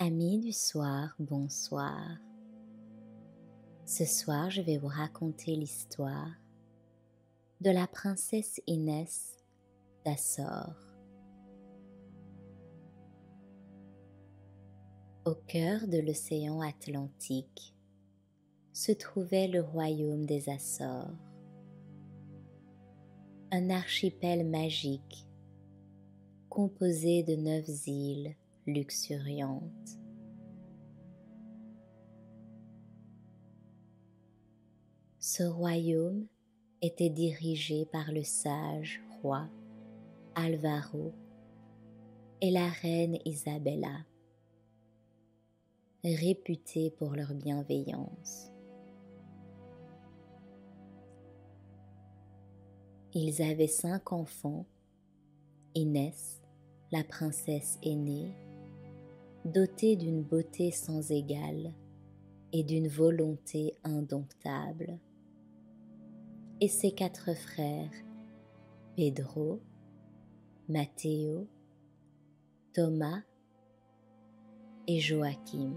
Amis du soir, bonsoir. Ce soir, je vais vous raconter l'histoire de la princesse Inès d'Assor. Au cœur de l'océan Atlantique se trouvait le royaume des Açores, un archipel magique composé de 9 îles luxuriantes. Ce royaume était dirigé par le sage roi Alvaro et la reine Isabella, réputés pour leur bienveillance. Ils avaient 5 enfants: Inès, la princesse aînée, dotée d'une beauté sans égale et d'une volonté indomptable, et ses 4 frères, Pedro, Matteo, Thomas et Joachim,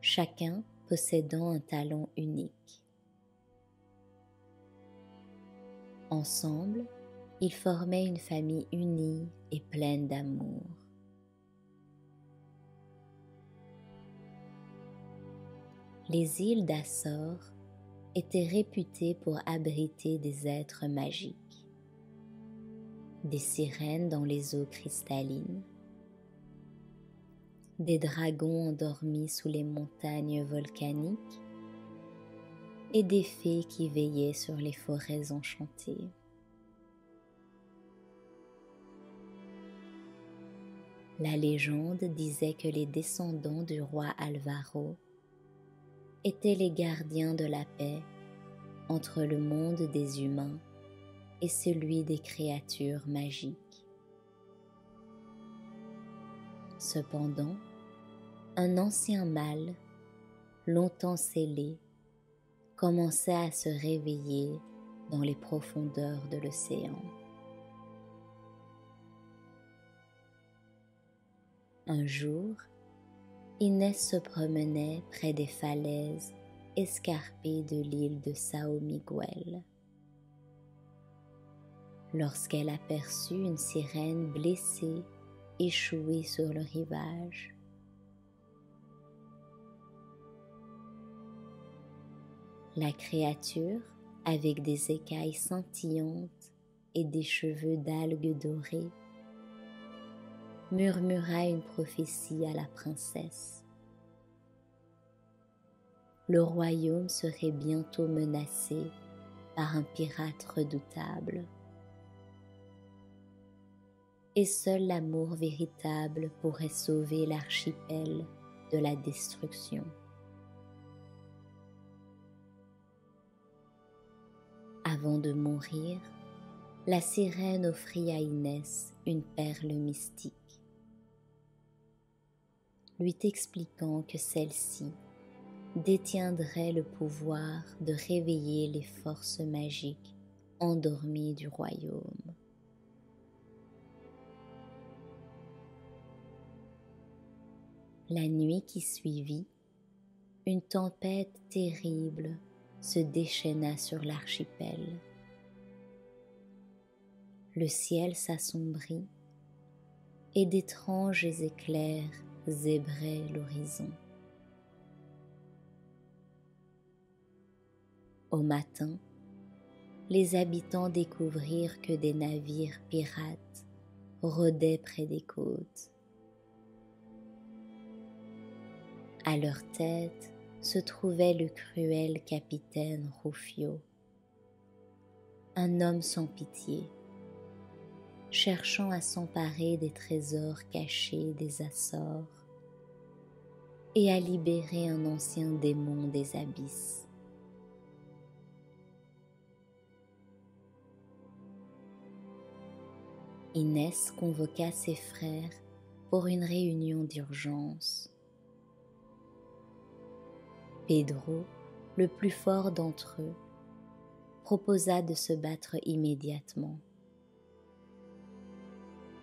chacun possédant un talent unique. Ensemble, ils formaient une famille unie et pleine d'amour. Les îles d'Assor étaient réputées pour abriter des êtres magiques, des sirènes dans les eaux cristallines, des dragons endormis sous les montagnes volcaniques et des fées qui veillaient sur les forêts enchantées. La légende disait que les descendants du roi Alvaro étaient les gardiens de la paix entre le monde des humains et celui des créatures magiques. Cependant, un ancien mal, longtemps scellé, commençait à se réveiller dans les profondeurs de l'océan. Un jour, Inès se promenait près des falaises escarpées de l'île de São Miguel, lorsqu'elle aperçut une sirène blessée échouée sur le rivage. La créature, avec des écailles scintillantes et des cheveux d'algues dorées, murmura une prophétie à la princesse. Le royaume serait bientôt menacé par un pirate redoutable, et seul l'amour véritable pourrait sauver l'archipel de la destruction. Avant de mourir, la sirène offrit à Inès une perle mystique, lui expliquant que celle-ci détiendrait le pouvoir de réveiller les forces magiques endormies du royaume. La nuit qui suivit, une tempête terrible se déchaîna sur l'archipel. Le ciel s'assombrit et d'étranges éclairs zébraient l'horizon. Au matin, les habitants découvrirent que des navires pirates rôdaient près des côtes. À leur tête se trouvait le cruel capitaine Rufio, un homme sans pitié, cherchant à s'emparer des trésors cachés des Açores et à libérer un ancien démon des abysses. Inès convoqua ses frères pour une réunion d'urgence. Pedro, le plus fort d'entre eux, proposa de se battre immédiatement.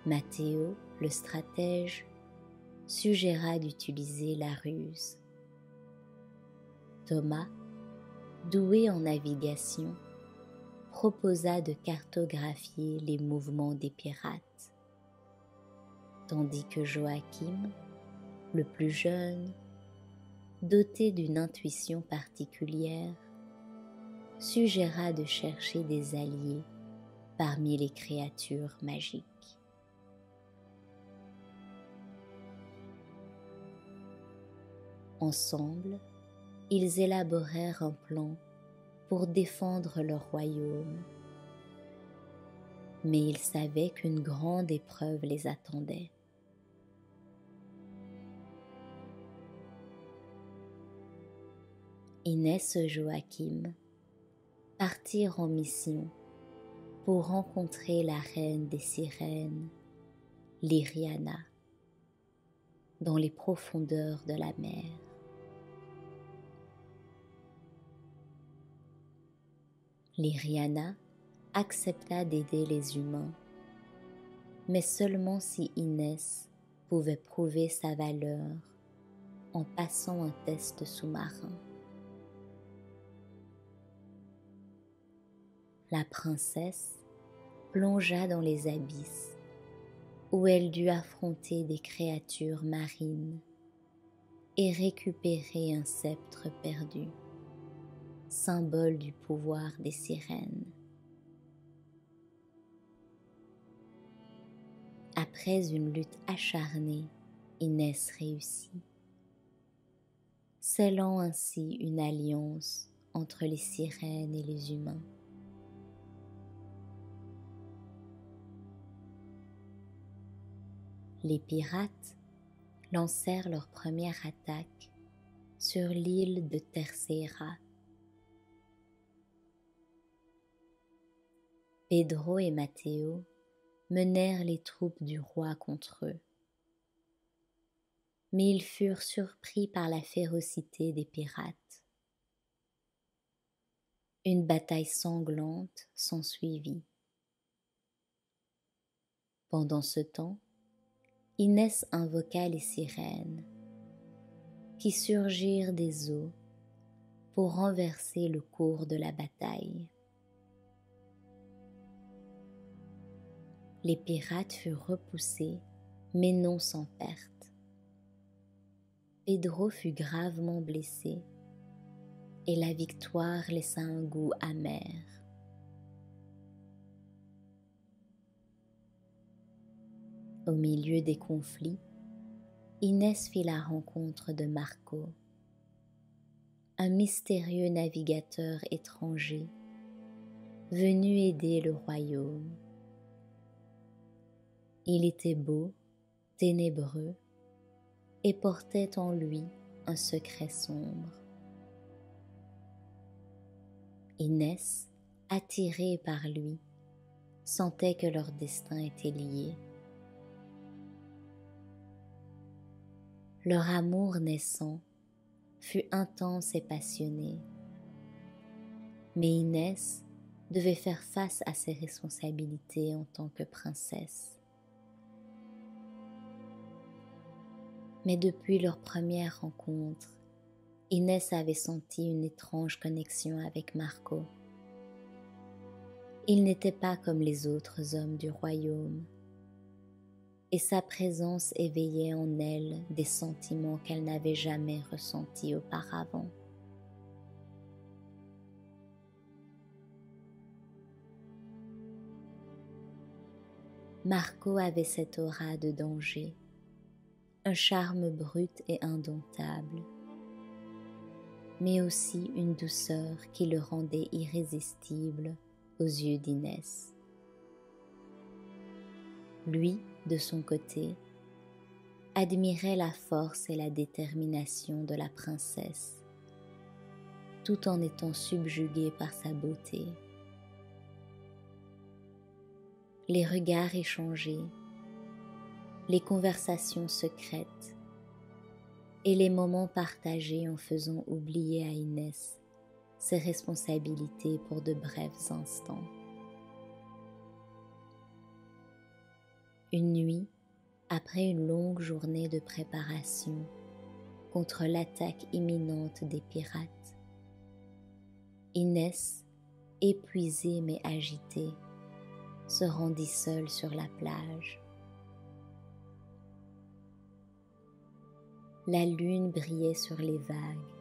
Matteo, le stratège, suggéra d'utiliser la ruse. Thomas, doué en navigation, proposa de cartographier les mouvements des pirates, tandis que Joachim, le plus jeune, doté d'une intuition particulière, suggéra de chercher des alliés parmi les créatures magiques. Ensemble, ils élaborèrent un plan pour défendre leur royaume, mais ils savaient qu'une grande épreuve les attendait. Inès et Joachim partirent en mission pour rencontrer la reine des sirènes, Lyriana, dans les profondeurs de la mer. Lyriana accepta d'aider les humains, mais seulement si Inès pouvait prouver sa valeur en passant un test sous-marin. La princesse plongea dans les abysses où elle dut affronter des créatures marines et récupérer un sceptre perdu, symbole du pouvoir des sirènes. Après une lutte acharnée, Inès réussit, scellant ainsi une alliance entre les sirènes et les humains. Les pirates lancèrent leur première attaque sur l'île de Terceira. Pedro et Matteo menèrent les troupes du roi contre eux, mais ils furent surpris par la férocité des pirates. Une bataille sanglante s'ensuivit. Pendant ce temps, Inès invoqua les sirènes, qui surgirent des eaux pour renverser le cours de la bataille. Les pirates furent repoussés, mais non sans perte. Pedro fut gravement blessé, et la victoire laissa un goût amer. Au milieu des conflits, Inès fit la rencontre de Marco, un mystérieux navigateur étranger venu aider le royaume. Il était beau, ténébreux, et portait en lui un secret sombre. Inès, attirée par lui, sentait que leur destin était lié. Leur amour naissant fut intense et passionné, mais Inès devait faire face à ses responsabilités en tant que princesse. Mais depuis leur première rencontre, Inès avait senti une étrange connexion avec Marco. Il n'était pas comme les autres hommes du royaume, et sa présence éveillait en elle des sentiments qu'elle n'avait jamais ressentis auparavant. Marco avait cette aura de danger, un charme brut et indomptable, mais aussi une douceur qui le rendait irrésistible aux yeux d'Inès. Lui, de son côté, admirait la force et la détermination de la princesse, tout en étant subjugué par sa beauté. Les regards échangés, les conversations secrètes et les moments partagés en faisant oublier à Inès ses responsabilités pour de brefs instants. Une nuit, Après une longue journée de préparation contre l'attaque imminente des pirates, Inès, épuisée mais agitée, se rendit seule sur la plage. La lune brillait sur les vagues,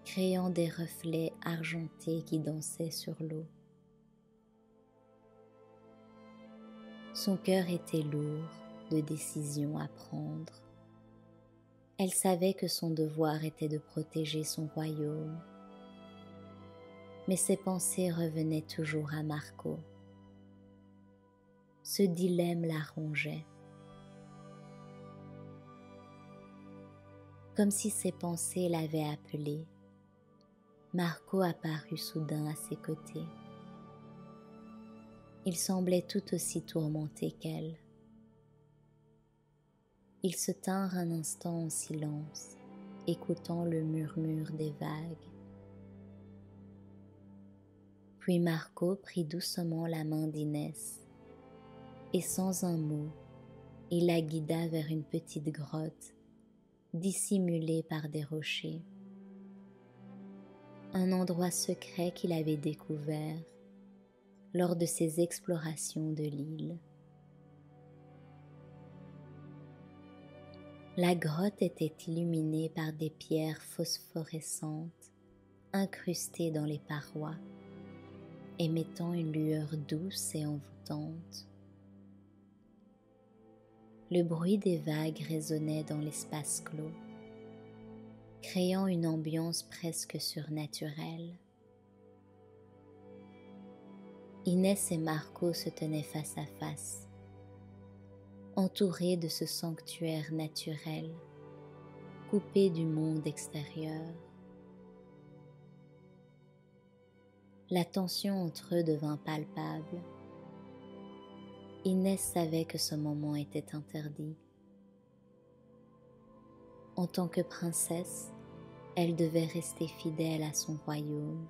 créant des reflets argentés qui dansaient sur l'eau. Son cœur était lourd de décisions à prendre. Elle savait que son devoir était de protéger son royaume, mais ses pensées revenaient toujours à Marco. Ce dilemme la rongeait, comme si ses pensées l'avaient appelée. Marco apparut soudain à ses côtés. Il semblait tout aussi tourmenté qu'elle. Ils se tinrent un instant en silence, écoutant le murmure des vagues. Puis Marco prit doucement la main d'Inès et sans un mot, il la guida vers une petite grotte dissimulée par des rochers. Un endroit secret qu'il avait découvert lors de ses explorations de l'île. La grotte était illuminée par des pierres phosphorescentes incrustées dans les parois, émettant une lueur douce et envoûtante. Le bruit des vagues résonnait dans l'espace clos, créant une ambiance presque surnaturelle. Inès et Marco se tenaient face à face, entourés de ce sanctuaire naturel, coupés du monde extérieur. La tension entre eux devint palpable. Inès savait que ce moment était interdit. En tant que princesse, elle devait rester fidèle à son royaume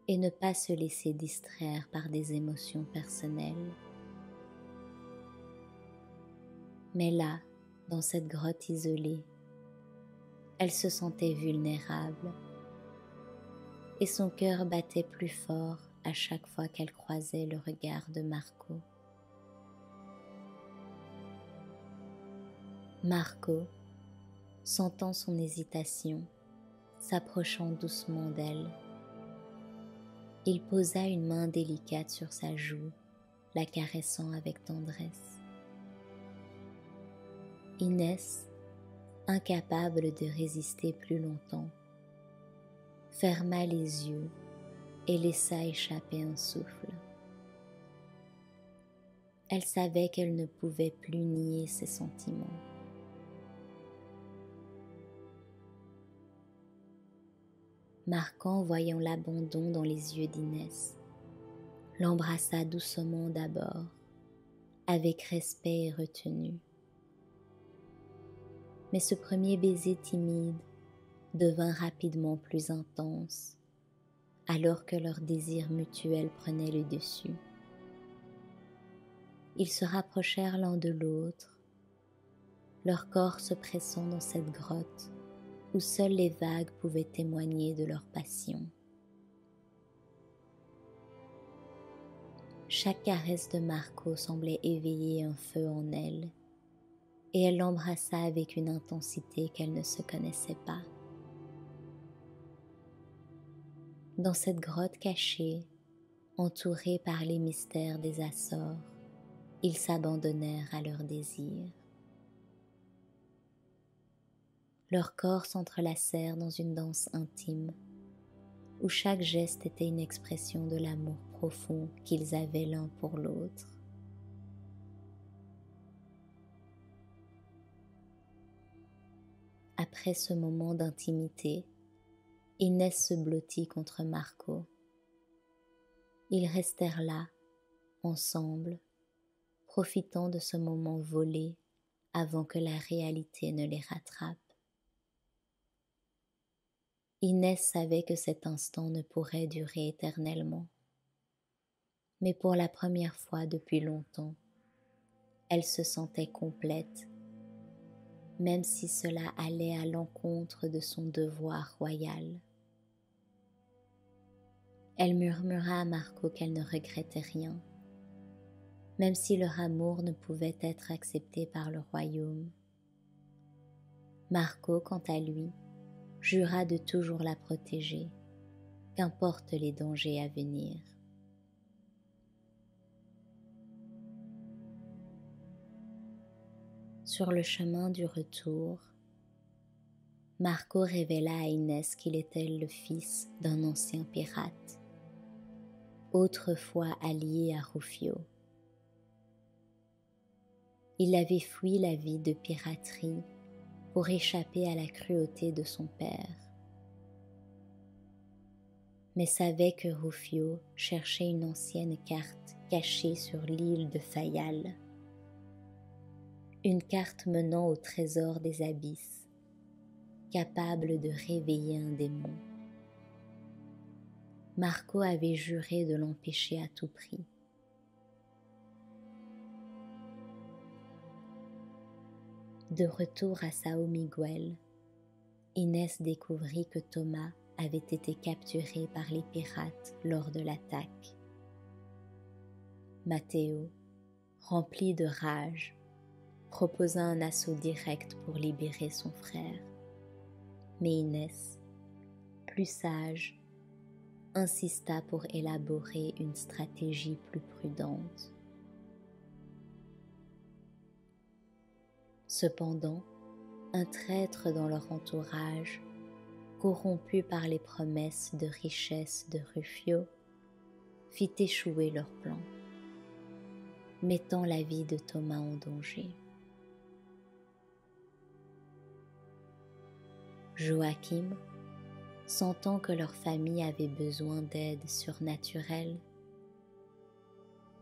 et ne pas se laisser distraire par des émotions personnelles. Mais là, dans cette grotte isolée, elle se sentait vulnérable et son cœur battait plus fort à chaque fois qu'elle croisait le regard de Marco. Marco, sentant son hésitation, s'approchant doucement d'elle, il posa une main délicate sur sa joue, la caressant avec tendresse. Inès, incapable de résister plus longtemps, ferma les yeux et laissa échapper un souffle. Elle savait qu'elle ne pouvait plus nier ses sentiments. Marco, voyant l'abandon dans les yeux d'Inès, l'embrassa doucement d'abord, avec respect et retenue. Mais ce premier baiser timide devint rapidement plus intense, alors que leur désir mutuel prenait le dessus. Ils se rapprochèrent l'un de l'autre, leurs corps se pressant dans cette grotte où seules les vagues pouvaient témoigner de leur passion. Chaque caresse de Marco semblait éveiller un feu en elle, et elle l'embrassa avec une intensité qu'elle ne se connaissait pas. Dans cette grotte cachée, entourée par les mystères des Açores, ils s'abandonnèrent à leurs désirs. Leurs corps s'entrelacèrent dans une danse intime, où chaque geste était une expression de l'amour profond qu'ils avaient l'un pour l'autre. Après ce moment d'intimité, Inès se blottit contre Marco. Ils restèrent là, ensemble, profitant de ce moment volé avant que la réalité ne les rattrape. Inès savait que cet instant ne pourrait durer éternellement, mais pour la première fois depuis longtemps, elle se sentait complète, même si cela allait à l'encontre de son devoir royal. Elle murmura à Marco qu'elle ne regrettait rien, même si leur amour ne pouvait être accepté par le royaume. Marco, quant à lui, jura de toujours la protéger, qu'importe les dangers à venir. Sur le chemin du retour, Marco révéla à Inès qu'il était le fils d'un ancien pirate, autrefois allié à Rufio. Il avait fui la vie de piraterie pour échapper à la cruauté de son père, mais savait que Rufio cherchait une ancienne carte cachée sur l'île de Fayal, une carte menant au trésor des abysses, capable de réveiller un démon. Marco avait juré de l'empêcher à tout prix. De retour à Sao Miguel, Inès découvrit que Thomas avait été capturé par les pirates lors de l'attaque. Matteo, rempli de rage, proposa un assaut direct pour libérer son frère. Mais Inès, plus sage, insista pour élaborer une stratégie plus prudente. Cependant, un traître dans leur entourage, corrompu par les promesses de richesse de Rufio, fit échouer leur plan, mettant la vie de Thomas en danger. Joachim, sentant que leur famille avait besoin d'aide surnaturelle,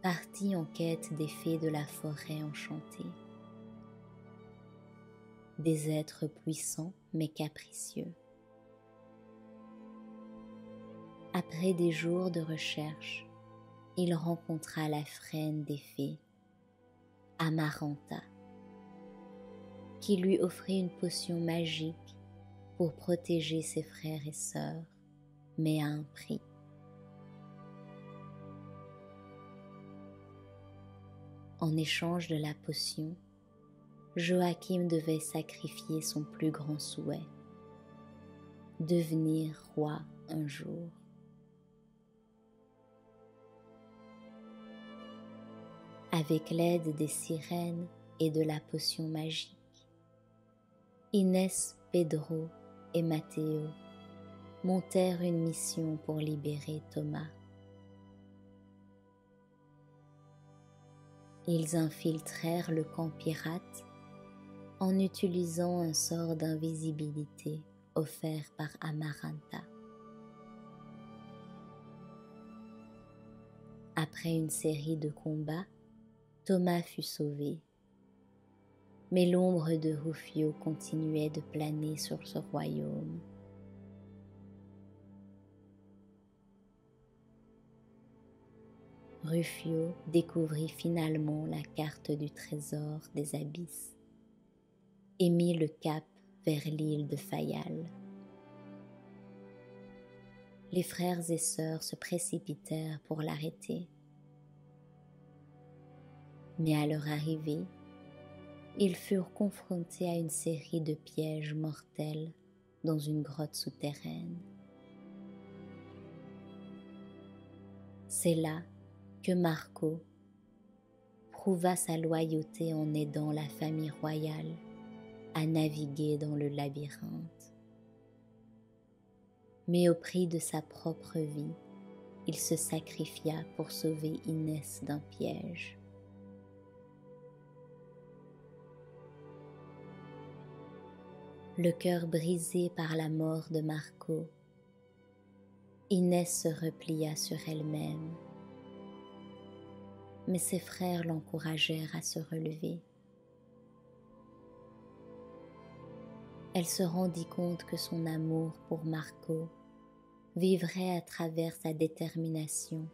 partit en quête des fées de la forêt enchantée, des êtres puissants mais capricieux. Après des jours de recherche, il rencontra la frêne des fées, Amaranta, qui lui offrit une potion magique pour protéger ses frères et sœurs, mais à un prix. En échange de la potion, Joachim devait sacrifier son plus grand souhait, devenir roi un jour. Avec l'aide des sirènes et de la potion magique, Inès, Pedro et Matteo montèrent une mission pour libérer Thomas. Ils infiltrèrent le camp pirate en utilisant un sort d'invisibilité offert par Amaranta. Après une série de combats, Thomas fut sauvé, mais l'ombre de Rufio continuait de planer sur ce royaume. Rufio découvrit finalement la carte du trésor des abysses et mit le cap vers l'île de Fayal. Les frères et sœurs se précipitèrent pour l'arrêter. Mais à leur arrivée, ils furent confrontés à une série de pièges mortels dans une grotte souterraine. C'est là que Marco prouva sa loyauté en aidant la famille royale à naviguer dans le labyrinthe. Mais au prix de sa propre vie, il se sacrifia pour sauver Inès d'un piège. Le cœur brisé par la mort de Marco, Inès se replia sur elle-même, mais ses frères l'encouragèrent à se relever. Elle se rendit compte que son amour pour Marco vivrait à travers sa détermination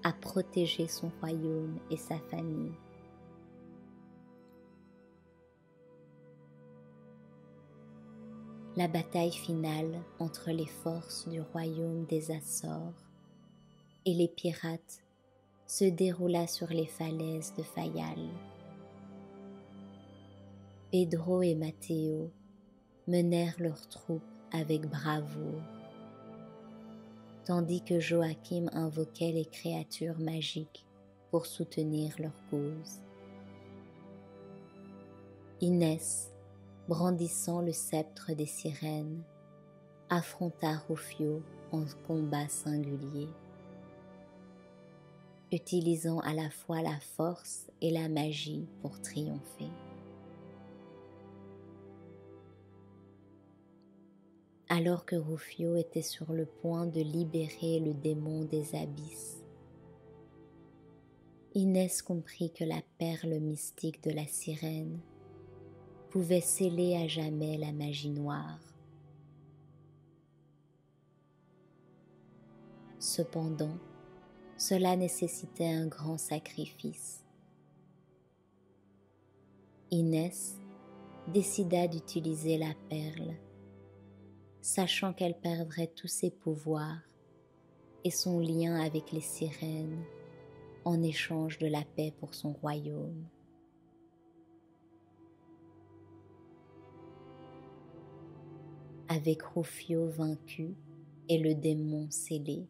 à protéger son royaume et sa famille. La bataille finale entre les forces du royaume des Açores et les pirates se déroula sur les falaises de Fayal. Pedro et Matteo menèrent leurs troupes avec bravoure, tandis que Joachim invoquait les créatures magiques pour soutenir leur cause. Inès, brandissant le sceptre des sirènes, affronta Rufio en combat singulier, utilisant à la fois la force et la magie pour triompher. Alors que Rufio était sur le point de libérer le démon des abysses, Inès comprit que la perle mystique de la sirène pouvait sceller à jamais la magie noire. Cependant, cela nécessitait un grand sacrifice. Inès décida d'utiliser la perle, sachant qu'elle perdrait tous ses pouvoirs et son lien avec les sirènes en échange de la paix pour son royaume. Avec Rufio vaincu et le démon scellé,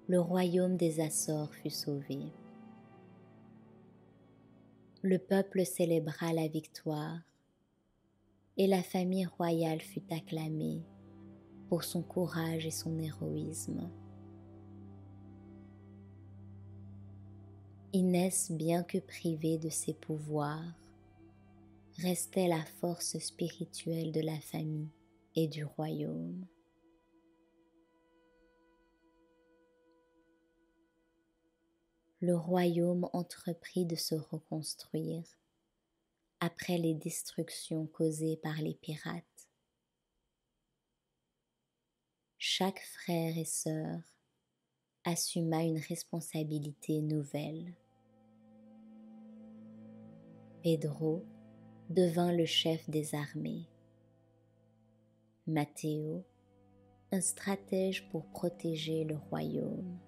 le royaume des Açores fut sauvé. Le peuple célébra la victoire et la famille royale fut acclamée pour son courage et son héroïsme. Inès, bien que privée de ses pouvoirs, restait la force spirituelle de la famille et du royaume. Le royaume entreprit de se reconstruire après les destructions causées par les pirates. Chaque frère et sœur assuma une responsabilité nouvelle. Pedro devint le chef des armées. Matteo, un stratège pour protéger le royaume.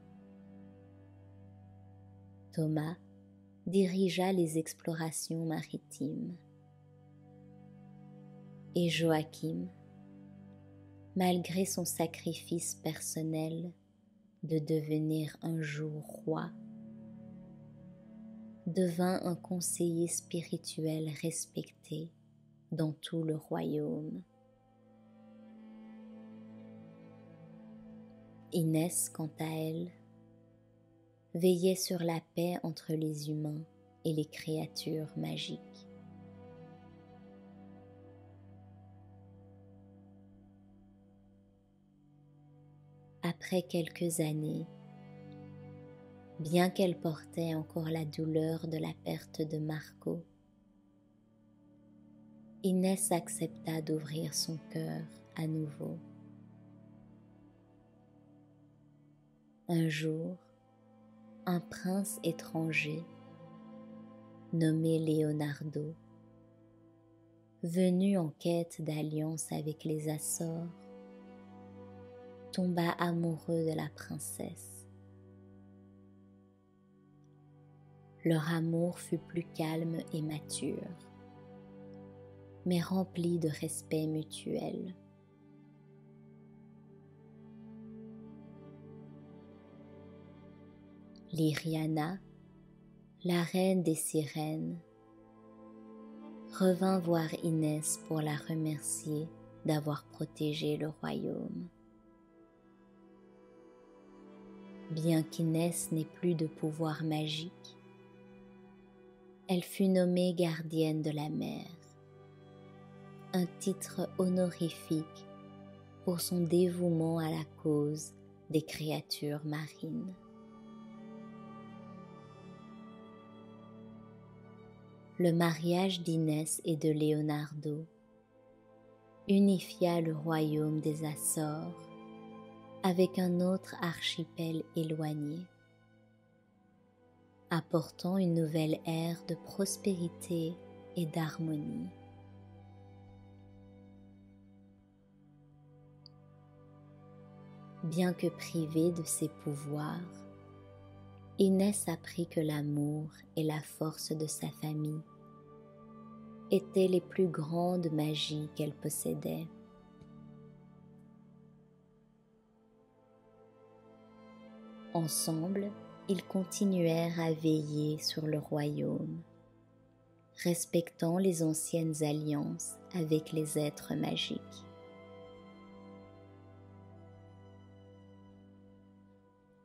Thomas dirigea les explorations maritimes. Et Joachim, malgré son sacrifice personnel de devenir un jour roi, devint un conseiller spirituel respecté dans tout le royaume. Inès, quant à elle, veillait sur la paix entre les humains et les créatures magiques. Après quelques années, bien qu'elle portait encore la douleur de la perte de Marco, Inès accepta d'ouvrir son cœur à nouveau. Un jour, un prince étranger, nommé Leonardo, venu en quête d'alliance avec les Açores, tomba amoureux de la princesse. Leur amour fut plus calme et mature, mais rempli de respect mutuel. Lyriana, la reine des sirènes, revint voir Inès pour la remercier d'avoir protégé le royaume. Bien qu'Inès n'ait plus de pouvoir magique, elle fut nommée gardienne de la mer, un titre honorifique pour son dévouement à la cause des créatures marines. Le mariage d'Inès et de Leonardo unifia le royaume des Açores avec un autre archipel éloigné, apportant une nouvelle ère de prospérité et d'harmonie. Bien que privée de ses pouvoirs, Inès apprit que l'amour et la force de sa famille étaient les plus grandes magies qu'elle possédait. Ensemble, ils continuèrent à veiller sur le royaume, respectant les anciennes alliances avec les êtres magiques.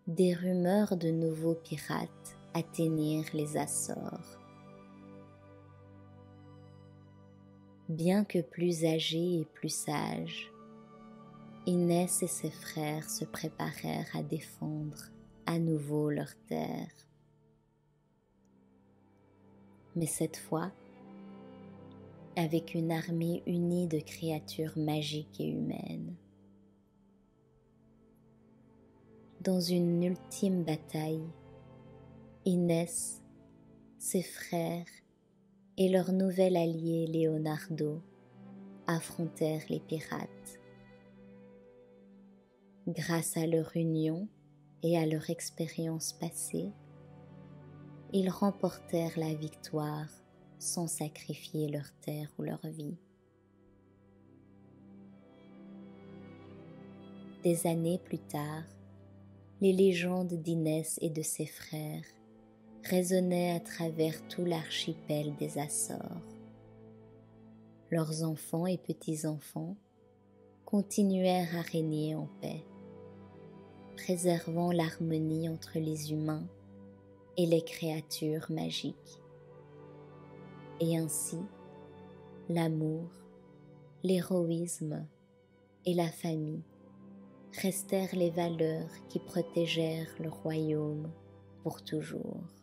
Des rumeurs de nouveaux pirates atteignirent les Açores. Bien que plus âgés et plus sages, Inès et ses frères se préparèrent à défendre à nouveau leur terre. Mais cette fois, avec une armée unie de créatures magiques et humaines. Dans une ultime bataille, Inès, ses frères et leur nouvel allié Leonardo affrontèrent les pirates. Grâce à leur union et à leur expérience passée, ils remportèrent la victoire sans sacrifier leur terre ou leur vie. Des années plus tard, les légendes d'Inès et de ses frères résonnaient à travers tout l'archipel des Açores. Leurs enfants et petits-enfants continuèrent à régner en paix, préservant l'harmonie entre les humains et les créatures magiques. Et ainsi, l'amour, l'héroïsme et la famille restèrent les valeurs qui protégèrent le royaume pour toujours.